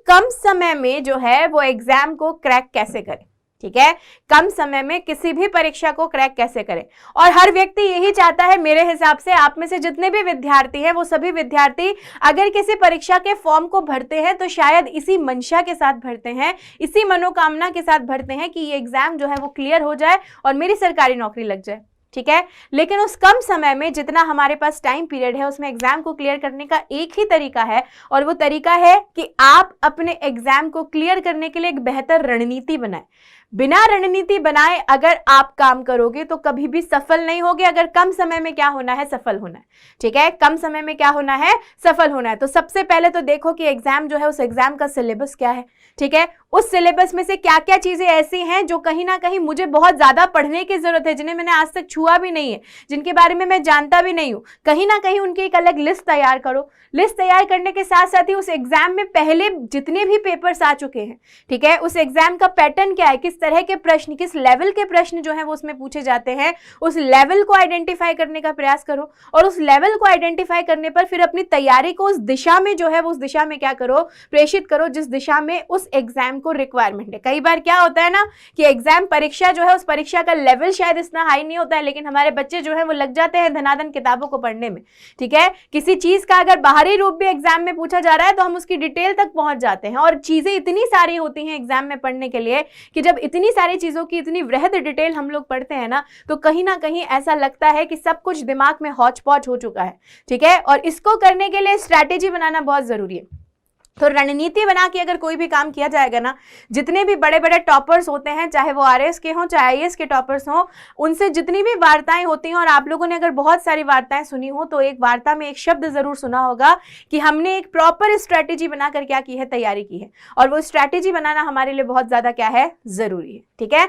कम समय में जो है वो एग्जाम को क्रैक कैसे करें, ठीक है, कम समय में किसी भी परीक्षा को क्रैक कैसे करें। और हर व्यक्ति यही चाहता है, मेरे हिसाब से आप में से जितने भी विद्यार्थी हैं वो सभी विद्यार्थी अगर किसी परीक्षा के फॉर्म को भरते हैं तो शायद इसी मंशा के साथ भरते हैं, इसी मनोकामना के साथ भरते हैं कि ये एग्जाम जो है वो क्लियर हो जाए और मेरी सरकारी नौकरी लग जाए, ठीक है। लेकिन उस कम समय में जितना हमारे पास टाइम पीरियड है उसमें एग्जाम को क्लियर करने का एक ही तरीका है, और वो तरीका है कि आप अपने एग्जाम को क्लियर करने के लिए एक बेहतर रणनीति बनाएं। बिना रणनीति बनाए अगर आप काम करोगे तो कभी भी सफल नहीं होगे। अगर कम समय में क्या होना है, सफल होना है, ठीक है, कम समय में क्या होना है, सफल होना है। तो सबसे पहले तो देखो कि एग्जाम जो है उस एग्जाम का सिलेबस क्या है, ठीक है, उस सिलेबस में से क्या क्या चीजें ऐसी हैं जो कहीं ना कहीं मुझे बहुत ज्यादा पढ़ने की जरूरत है, जिन्हें मैंने आज तक छुआ भी नहीं है, जिनके बारे में मैं जानता भी नहीं हूं। कहीं ना कहीं उनकी एक अलग लिस्ट तैयार करो। लिस्ट तैयार करने के साथ साथ ही उस एग्जाम में पहले जितने भी पेपर्स आ चुके हैं, ठीक है, उस एग्जाम का पैटर्न क्या है, किस तरह के प्रश्न, किस लेवल के प्रश्न जो है वो उसमें पूछे जाते हैं, उस लेवल को आइडेंटिफाई करने का प्रयास करो। और उस लेवल को आइडेंटिफाई करने पर फिर अपनी तैयारी को उस दिशा में जो है वो उस दिशा में क्या करो, प्रेषित करो जिस दिशा में उस एग्जाम को रिक्वायरमेंट है। कई बार क्या होता है ना कि एग्जाम परीक्षा जो है उस परीक्षा का लेवल शायद इतना हाई नहीं होता है, लेकिन हमारे बच्चे जो है वो लग जाते हैं धनाधन किताबों को पढ़ने में, ठीक है। किसी चीज का अगर बाहरी रूप भी एग्जाम में पूछा जा रहा है तो हम उसकी डिटेल तक पहुंच जाते हैं, और चीजें इतनी सारी होती हैं एग्जाम में पढ़ने के लिए कि जब इतनी सारी चीजों की इतनी वृहद डिटेल हम लोग पढ़ते हैं ना तो कहीं ना कहीं ऐसा लगता है कि सब कुछ दिमाग में हौच पौच हो चुका है, ठीक है। और इसको करने के लिए स्ट्रैटेजी बनाना बहुत जरूरी है। तो रणनीति बना के अगर कोई भी काम किया जाएगा ना, जितने भी बड़े बड़े टॉपर्स होते हैं, चाहे वो आरएस के हों चाहे आईएएस के टॉपर्स हों, उनसे जितनी भी वार्ताएं होती हैं, और आप लोगों ने अगर बहुत सारी वार्ताएं सुनी हो तो एक वार्ता में एक शब्द जरूर सुना होगा कि हमने एक प्रॉपर स्ट्रैटेजी बनाकर क्या की है, तैयारी की है। और वो स्ट्रैटेजी बनाना हमारे लिए बहुत ज्यादा क्या है, जरूरी है, ठीक है।